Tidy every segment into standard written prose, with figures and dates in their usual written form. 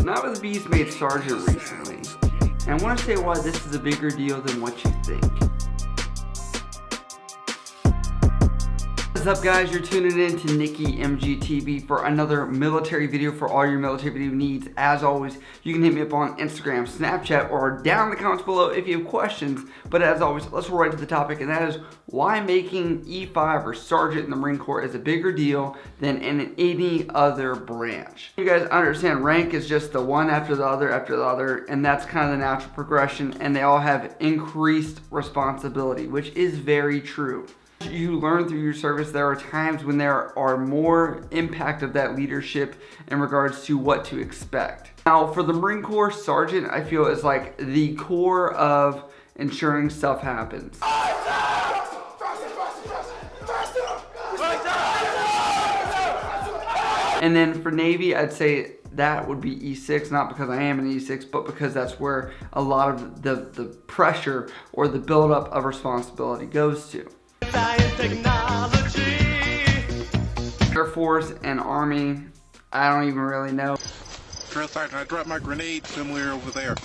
Navathebeast made Sergeant recently, and I want to say why this is a bigger deal than what you think. What's up guys, you're tuning in to Nikki MGTV for another military video for all your military video needs. As always, you can hit me up on Instagram, Snapchat, or down in the comments below if you have questions. But as always, let's roll right to the topic, and that is why making E5 or Sergeant in the Marine Corps is a bigger deal than in any other branch. You guys understand rank is just the one after the other, and that's kind of the natural progression, and they all have increased responsibility, which is very true. You learn through your service, there are times when there are more impact of that leadership in regards to what to expect. Now, for the Marine Corps, Sergeant, I feel is like the core of ensuring stuff happens. And then for Navy, I'd say that would be E6, not because I am an E6, but because that's where a lot of the pressure or the buildup of responsibility goes to. Air Force and Army, I don't even really know. Sergeant, I dropped my grenade somewhere over there.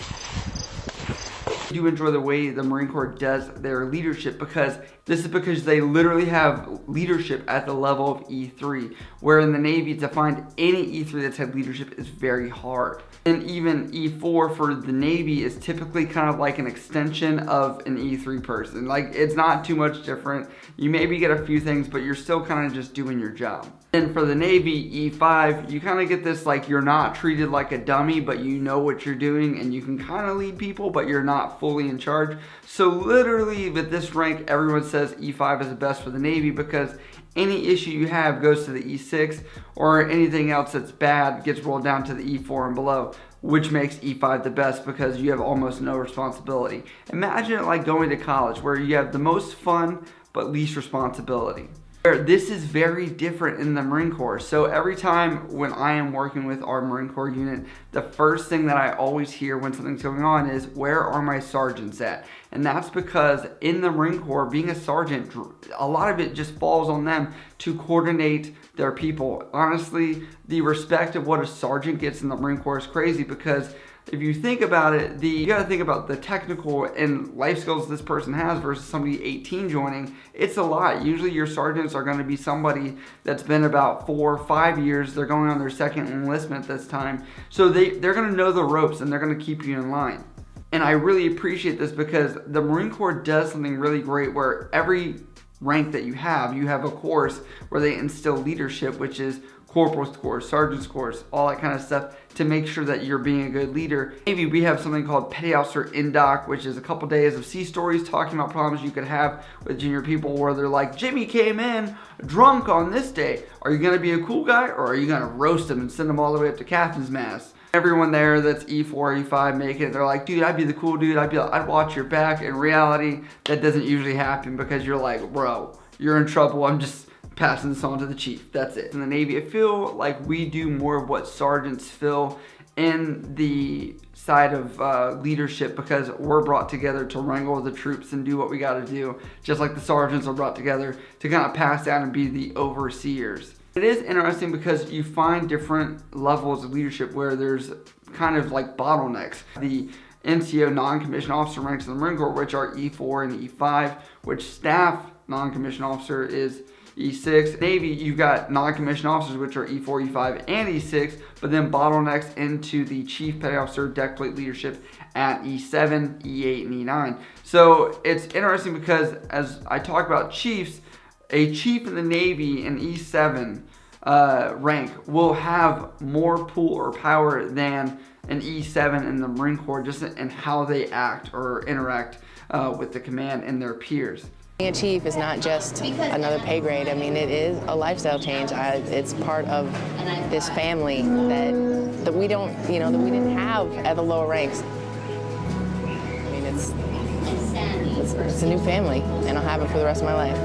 I do enjoy the way the Marine Corps does their leadership, because they literally have leadership at the level of E3, where in the Navy to find any E3 that's had leadership is very hard. And even E4 for the Navy is typically kind of like an extension of an E3 person. Like, it's not too much different. You maybe get a few things, but you're still kind of just doing your job. And for the Navy, E5, you kind of get this, like, you're not treated like a dummy, but you know what you're doing, and you can kind of lead people, but you're not fully in charge. So literally with this rank, everyone says E5 is the best for the Navy, because any issue you have goes to the E6, or anything else that's bad gets rolled down to the E4 and below, which makes E5 the best because you have almost no responsibility. Imagine it like going to college, where you have the most fun but least responsibility. This is very different in the Marine Corps. So every time when I am working with our Marine Corps unit, the first thing that I always hear when something's going on is, where are my sergeants at? And that's because in the Marine Corps, being a sergeant, a lot of it just falls on them to coordinate their people. Honestly, the respect of what a sergeant gets in the Marine Corps is crazy, because if you think about it, you gotta think about the technical and life skills this person has versus somebody 18 joining. It's a lot. Usually your sergeants are gonna be somebody that's been about 4 or 5 years. They're going on their second enlistment this time. So they're gonna know the ropes, and they're gonna keep you in line. And I really appreciate this, because the Marine Corps does something really great, where every rank that you have a course where they instill leadership, which is corporal's course, sergeant's course, all that kind of stuff, to make sure that you're being a good leader. Maybe we have something called Petty Officer Indoc, which is a couple days of sea stories talking about problems you could have with junior people, where they're like, Jimmy came in drunk on this day. Are you gonna be a cool guy, or are you gonna roast him and send him all the way up to captain's mast? Everyone there that's E4, E5 make it, they're like, dude, I'd be the cool dude, I'd watch your back. In reality, that doesn't usually happen, because you're like, bro, you're in trouble, I'm just passing this on to the chief, that's it. In the Navy, I feel like we do more of what sergeants feel in the side of leadership, because we're brought together to wrangle the troops and do what we gotta do, just like the sergeants are brought together to kind of pass down and be the overseers. It is interesting because you find different levels of leadership where there's kind of like bottlenecks. The NCO, non-commissioned officer ranks in the Marine Corps, which are E4 and E5, which staff non-commissioned officer is E6. Navy, you've got non-commissioned officers, which are E4, E5, and E6, but then bottlenecks into the chief petty officer deck plate leadership at E7, E8, and E9. So it's interesting because as I talk about chiefs, a chief in the Navy in E7 rank will have more pull or power than an E7 in the Marine Corps, just in how they act or interact with the command and their peers. Being a chief is not just another pay grade. I mean, it is a lifestyle change. It's part of this family that we don't, that we didn't have at the lower ranks. I mean, it's a new family, and I'll have it for the rest of my life.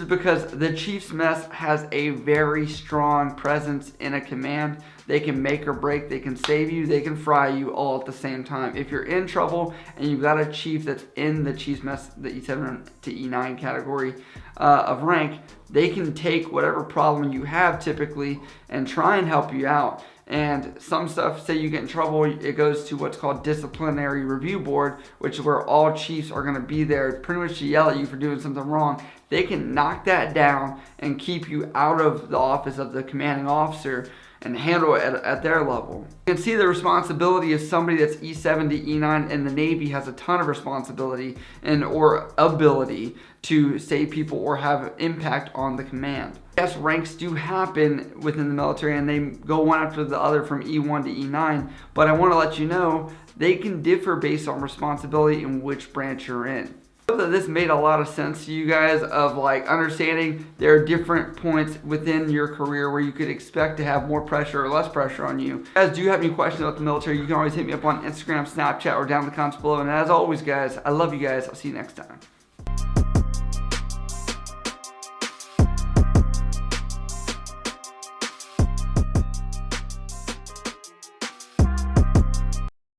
Because the Chief's Mess has a very strong presence in a command. They can make or break, they can save you, they can fry you all at the same time. If you're in trouble and you've got a chief that's in the Chief's Mess, the E7 to E9 category, of rank, they can take whatever problem you have typically and try and help you out. And some stuff, say you get in trouble, it goes to what's called disciplinary review board, which is where all chiefs are going to be there pretty much to yell at you for doing something wrong. They can knock that down and keep you out of the office of the commanding officer and handle it at their level. You can see the responsibility of somebody that's E7 to E9 in the Navy has a ton of responsibility and or ability to save people or have impact on the command. Yes, ranks do happen within the military and they go one after the other from E1 to E9, but I want to let you know they can differ based on responsibility in which branch you're in. I hope that this made a lot of sense to you guys of like understanding there are different points within your career where you could expect to have more pressure or less pressure on you. If you guys do have any questions about the military, you can always hit me up on Instagram, Snapchat, or down in the comments below. And as always, guys, I love you guys. I'll see you next time.